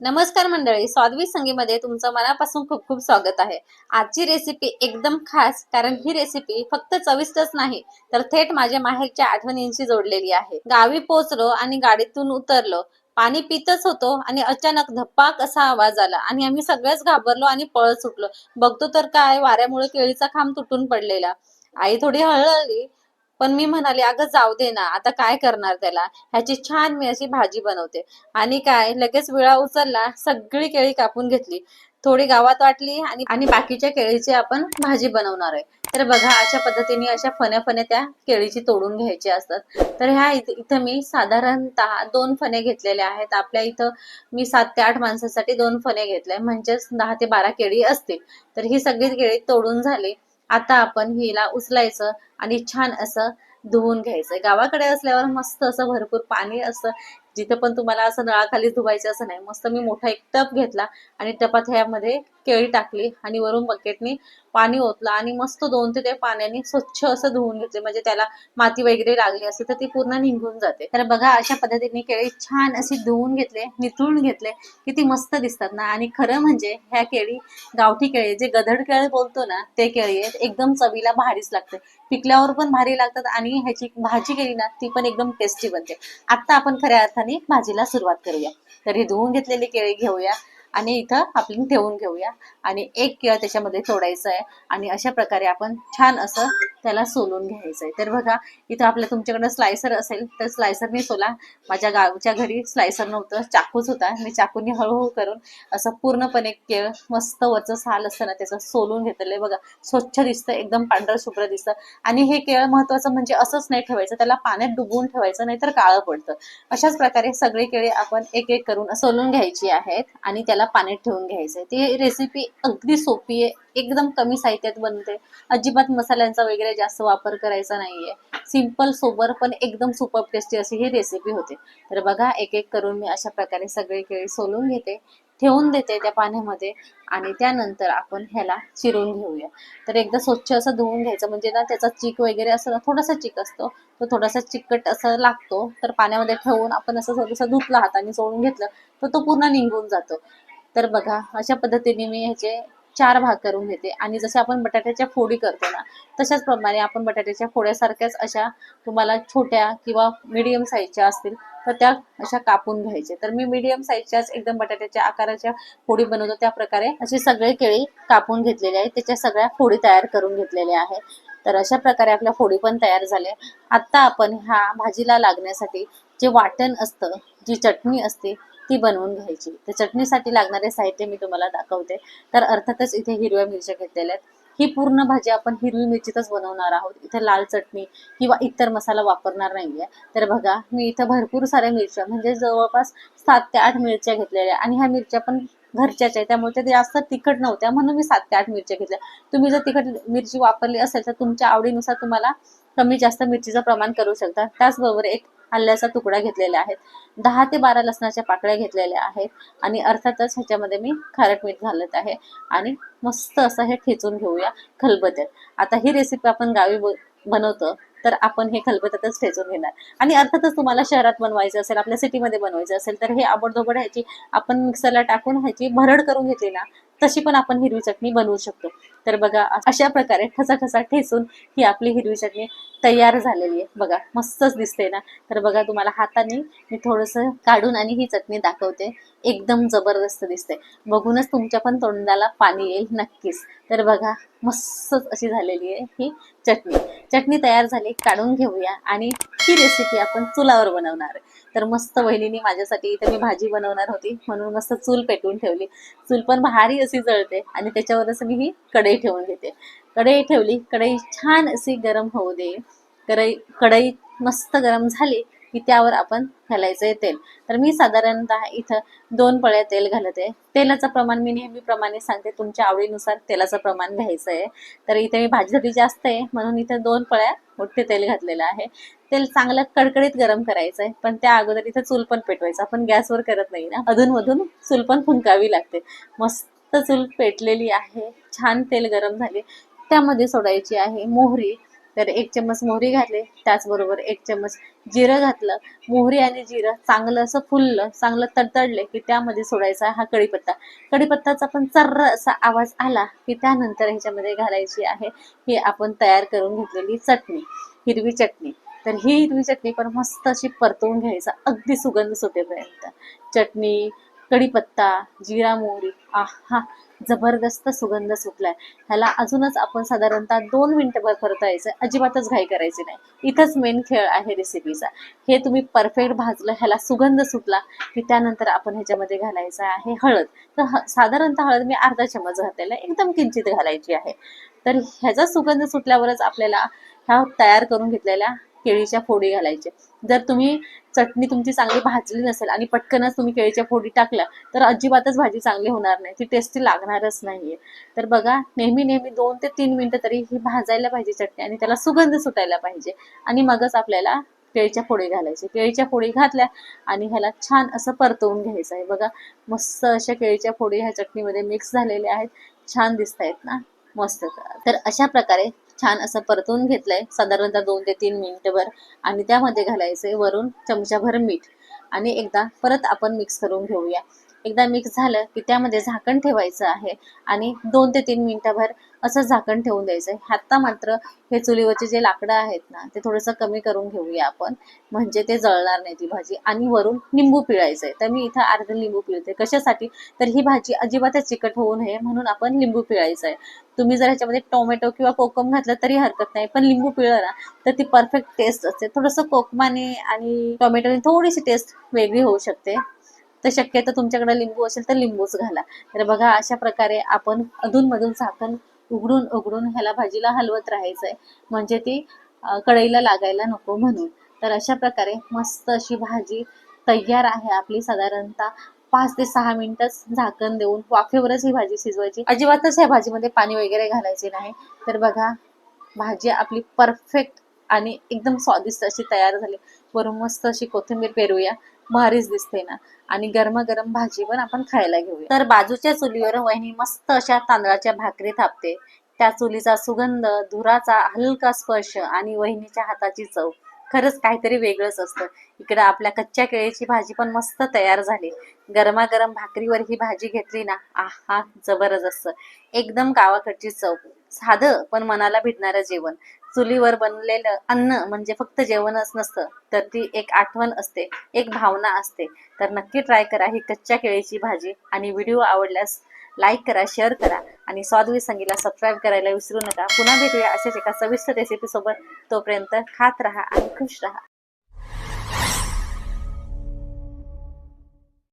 नमस्कार मंडळी, स्वादवी संगीमध्ये तुमचं मनापासून खूप खूप स्वागत आहे। आजची रेसिपी एकदम खास, कारण ही रेसिपी फक्त चविष्टच नाही तर थेट माझ्या माहेरच्या आठवणींशी जोडलेली आहे। गावी पोहोचलो आणि गाडीतून उतरलो, पाणी पितच होतो आणि अचानक धप्पाक असा आवाज आला आणि आम्ही सगळेच घाबरलो आणि पळत सुटलो। बघतो तर काय, वाऱ्यामुळे केळीचा खांब तुटून पडलेला। आई थोडी हळहळली, पण मी म्हणाले, अगं जाऊ दे ना, आता काय करणार त्याला, ह्याची छान मी अशी भाजी बनवते। आणि काय, लगेच विळा उचलला, सगळी केळी कापून घेतली, थोडी गावात वाटली आणि आणि बाकीच्या केळीची आपण भाजी बनवणार आहे। तर बघा, अशा पद्धतीने अशा फण्या फण्या त्या केळीची तोडून घ्यायची असतात। तर ह्या इथं मी साधारणतः 2 फणे घेतलेल्या आहेत। आपल्या इथं मी 7 ते 8 माणसांसाठी 2 फणे घेतले, म्हणजेच 10 ते 12 केळी असतील। तर ही सगळी केळी तोडून झाली। आता आपण हिला उचलायचं आणि छान असं धुवून घ्यायचंय। गावाकडे असल्यावर मस्त असं भरपूर पाणी असतं, जिथे पण तुम्हाला असं नळाखाली धुवायचं असं नाही। मस्त मी मोठा एक टब घेतला आणि टपात ह्यामध्ये केळी टाकली आणि वरून बकेटने पाणी ओतलं आणि मस्त 2 ते 3 पाण्याने स्वच्छ असं धुवून घेतले, म्हणजे त्याला माती वगैरे लागली असेल तर ती पूर्ण निघून जाते। तर बघा, अशा पद्धतीने केळी छान अशी धुवून घेतले, निथळून घेतले, किती मस्त दिसतात ना। आणि खरं म्हणजे ह्या केळी गावठी केळी, जे गधड केळी बोलतो ना, ते केळी आहेत। एकदम चवीला भारीच लागते, पिकल्यावर पण भारी लागतात आणि ह्याची भाजी केली ना ती पण एकदम टेस्टी बनते। आता आपण खऱ्या अर्थाने भाजीला सुरुवात करूया। तर ही धुवून घेतलेली केळी घेऊया आणि इथं आपण ठेवून घेऊया आणि एक केळ त्याच्यामध्ये तोडायचं आहे आणि अशा प्रकारे आपण छान असं त्याला सोलून घ्यायचंय। तर बघा, इथं आपल्या तुमच्याकडे स्लायसर असेल तर स्लायसरने सोला। माझ्या गावच्या घरी स्लायसर नव्हतं, चाकूच होता। मी चाकूने हळूहळू करून असं पूर्णपणे केळ मस्त वरचं साल असतं ना त्याचं सोलून घेतलंय। बघा, स्वच्छ दिसतं, एकदम पांढरं शुभ्र दिसतं। आणि हे केळ महत्वाचं म्हणजे असंच नाही ठेवायचं, त्याला पाण्यात डुबवून ठेवायचं, नाहीतर काळं पडतं। अशाच प्रकारे सगळी केळी आपण एक एक करून सोलून घ्यायची आहेत आणि त्याला पाण्यात ठेवून घ्यायचंय। ती रेसिपी अगदी सोपी आहे, एकदम कमी साहित्यात बनते, अजिबात मसाल्यांचा वगैरे जास्त वापर करायचा नाहीये। सिंपल सोबर पण एकदम सुपर टेस्टी अशी ही रेसिपी होते। तर बघा, एक एक करून मी अशा प्रकारे सगळी केळी सोलून घेते, ठेवून देते त्या पाण्यामध्ये आणि त्यानंतर आपण ह्याला चिरून घेऊया। तर एकदा स्वच्छ असं धुवून घ्यायचं, म्हणजे ना त्याचा चीक वगैरे असं थोडासा चीक असतो, तो थोडासा चिकट असं लागतो। तर पाण्यामध्ये ठेवून आपण असं थोडंसं धुतलं, हाताने चोळून घेतलं तर तो पूर्ण निघून जातो। तर बघा, अशा पद्धतीने मी ह्याचे 4 भाग करून घेते आणि जसे आपण बटाट्याच्या फोडी करतो ना, तशाच प्रमाणे आपण बटाट्याच्या फोड्यासारख्याच अशा तुम्हाला छोट्या किंवा मीडियम साईजच्या असतील तर त्या अशा कापून घ्यायचे। तर मी मीडियम साईजच्याच एकदम बटाट्याच्या आकाराच्या फोडी बनवतो, त्या प्रकारे असे सगळे केळी कापून घेतलेले आहेत, त्याच्या सगळ्या फोडी तयार करून घेतलेल्या आहेत। तर अशा प्रकारे आपल्या फोडी पण तयार झाल्या। आता आपण ह्या भाजीला लागण्यासाठी जे वाटण असतं, जी चटणी असते ती बनवून घ्यायची। तर चटणीसाठी लागणारे साहित्य मी तुम्हाला दाखवते। तर अर्थातच इथे हिरव्या मिरच्या घेतलेल्या आहेत। ही पूर्ण भाजी आपण हिरवी मिरचीतच बनवणार आहोत, इथे लाल चटणी किंवा इतर मसाला वापरणार नाहीये। तर बघा, मी इथं भरपूर साऱ्या मिरच्या, म्हणजे जवळपास 7 ते 8 मिरच्या घेतलेल्या, आणि ह्या मिरच्या पण घरच्याच आहे, त्यामुळे ते जास्त तिखट नव्हत्या म्हणून मी 7 ते 8 मिरच्या घेतल्या। तुम्ही जर तिखट मिरची वापरली असेल तर तुमच्या आवडीनुसार तुम्हाला कमी जास्त मिरचीचं प्रमाण करू शकता। त्याचबरोबर एक आल्याचा तुकडा घेतलेला आहे, 10 ते 12 लसणाच्या पाकळ्या घेतलेल्या आहेत आणि अर्थातच ह्याच्यामध्ये मी खारट मीठ घालत आहे आणि मस्त असं हे ठेचून घेऊया खलबत्त्यात। आता ही रेसिपी आपण गावी बनवतो तर आपण हे खलबत्त्यातच ठेचून घेणार। आणि अर्थातच तुम्हाला शहरात बनवायचं असेल, आपल्या सिटीमध्ये बनवायचं असेल तर हे आबडधोबड ह्याची आपण मिक्सरला टाकून ह्याची भरड करून घेतली ना, तशी पण आपण हिरवी चटणी बनवू शकतो। तर बघा, अशा प्रकारे ठसा ठेचून ही आपली हिरवी चटणी तयार झालेली आहे। बघा, मस्तच दिसते ना। तर बघा, तुम्हाला हाताने मी थोडंसं काढून आणि ही चटणी दाखवते, एकदम जबरदस्त दिसते, बघूनच तुमच्या पण तोंडाला पाणी येईल नक्कीच। तर बघा, मस्तच अशी झालेली आहे ही चटणी। चटणी तयार झाली, काढून घेऊया आणि ही रेसिपी आपण चुलावर बनवणार आहे। तर मस्त वहिनीने माझ्यासाठी, इथे मी भाजी बनवणार होती म्हणून मस्त चूल पेटवून ठेवली, चूल पण भारी अशी जळते आणि त्याच्यावरच मी ही कढई ठेवून घेते। कढई ठेवली, कढई छान अशी गरम होऊ दे। कढई मस्त गरम झाली की त्यावर आपण घालायचंय तेल। तर मी साधारणतः इथं 2 पळ्या तेल घालते। तेलाचं प्रमाण मी नेहमीप्रमाणे सांगते, तुमच्या आवडीनुसार तेलाचं प्रमाण घ्यायचं आहे। तर इथे मी भाजीसाठी जास्त आहे म्हणून इथे 2 पळ्या मोठे तेल घातलेलं आहे। तेल चांगलं कडकडीत गरम करायचंय, पण त्या अगोदर इथे चूल पण पेटवायचं, आपण गॅसवर करत नाही ना, अधूनमधून चूल पण फुंकावी लागते। मस्त चूल पेटलेली आहे, छान तेल गरम झाले, त्यामध्ये सोडायची आहे मोहरी। तर 1 चम्मच मोहरी घातली, त्याचबरोबर 1 चम्मच जिरं घातलं. मोहरी आणि जिरं चांगलं असं फुललं, चांगलं तडतडले की त्यामध्ये सोडायचा हा कढीपत्ता. कढीपत्त्याचा पण चर्र असा आवाज आला की त्यानंतर ह्याच्यामध्ये घालायची आहे ही आपण तयार करून घेतलेली चटणी, हिरवी चटणी. तर ही हिरवी चटणी पण मस्त अशी परतवून घ्यायचा अगदी सुगंध सुटेपर्यंत. चटणी, कढीपत्ता, जिरा मोहरी, आहा, जबरदस्त सुगंध सुटलाय. ह्याला अजूनच आपण साधारणतः 2 मिनिटभर परतायचं, अजिबातच घाई करायची नाही. इथंच मेन खेळ आहे रेसिपीचा. हे तुम्ही परफेक्ट भाजलं, ह्याला सुगंध सुटला की त्यानंतर आपण ह्याच्यामध्ये घालायचं आहे हळद. तर साधारणतः हळद मी अर्धा चम्मच घातलेला आहे, एकदम किंचित घालायची आहे. तर ह्याचा सुगंध सुटल्यावरच आपल्याला ह्या तयार करून घेतलेल्या केळीच्या फोडी घालायच्या. जर तुम्ही चटणी तुमची चांगली भाजली नसेल आणि पटकनच तुम्ही केळीच्या फोडी टाकल्या तर अजिबातच भाजी चांगली होणार नाही, ती टेस्टी लागणारच नाहीये. तर बघा, नेहमी नेहमी 2 ते 3 मिनिटं तरी ही भाजायला पाहिजे चटणी आणि त्याला सुगंध सुटायला पाहिजे आणि मगच आपल्याला केळीच्या फोडी घालायची. केळीच्या फोडी घातल्या आणि ह्याला छान असं परतवून घ्यायचं आहे. बघा, मस्त अशा केळीच्या फोडी ह्या चटणीमध्ये मिक्स झालेल्या आहेत, छान दिसत आहेत ना, मस्त. तर अशा प्रकारे छान असं परतवून घेतलंय साधारणतः 2 ते 3 मिनिटभर आणि त्यामध्ये घालायचंय वरून चमचाभर मीठ आणि एकदा परत आपण मिक्स करून घेऊया. एकदा मिक्स झालं की त्यामध्ये झाकण ठेवायचं आहे आणि 2 ते 3 मिनिटभर असं झाकण ठेवून द्यायचंय. आता मात्र हे चुलीवरचे जे लाकडं आहेत ना ते थोडंसं कमी करून घेऊया आपण, म्हणजे ते जळणार नाही ती भाजी. आणि वरून लिंबू पिळायचंय. तर मी इथं अर्ध लिंबू पिळते. कशासाठी? तर ही भाजी अजिबातच चिकट होऊ नये म्हणून आपण लिंबू पिळायचंय. तुम्ही जर ह्याच्यामध्ये टोमॅटो किंवा कोकम घातलं तरी हरकत नाही, पण लिंबू पिळलं ना तर ती परफेक्ट टेस्ट असते. थोडंसं कोकमाने आणि टोमॅटोने थोडीशी टेस्ट वेगळी होऊ शकते. तर शक्यतो तुमच्याकडे लिंबू असेल तर लिंबूच घाला. तर बघा, अशा प्रकारे आपण अधूनमधून झाकण उघडून उघडून ह्याला भाजीला हलवत राहायचंय, म्हणजे ती कढईला लागायला नको म्हणून. तर अशा प्रकारे मस्त अशी भाजी तयार आहे आपली. साधारणतः 5 ते 6 मिनिटच झाकण देऊन वाफेवरच ही भाजी शिजवायची, अजिबातच ह्या भाजीमध्ये पाणी वगैरे घालायचे नाही. तर बघा, भाजी आपली परफेक्ट आणि एकदम स्वादिष्ट अशी तयार झाली. वरून मस्त अशी कोथिंबीर पेरूया, भारीच दिसते ना. आणि गरमागरम भाजी पण आपण खायला घेऊया. तर बाजूच्या चुलीवर वहिनी मस्त अशा तांदळाच्या भाकरी थापते. त्या चुलीचा सुगंध, धुराचा हलका स्पर्श आणि वहिनीच्या हाताची चव खरंच काहीतरी वेगळंच असतं. इकडं आपल्या कच्च्या केळीची भाजी पण मस्त तयार झाली. गरमागरम भाकरीवर ही भाजी घेतली ना, आहा, जबरदस्त. एकदम गावाकडची चव. साधं पण मनाला भिडणारं जेवण. चुलीवर बनलेलं अन्न म्हणजे फक्त जेवणच नसतं, तर ती एक आठवण असते, एक भावना असते. तर नक्की ट्राय करा ही कच्च्या केळीची भाजी. आणि व्हिडिओ आवडल्यास लाईक करा, शेअर करा आणि स्वादविथ संगीला सबस्क्राईब करायला विसरू नका. पुन्हा भेटूया अशाच एका चविष्ट रेसिपी सोबत. तोपर्यंत खात राहा आणि खुश राहा.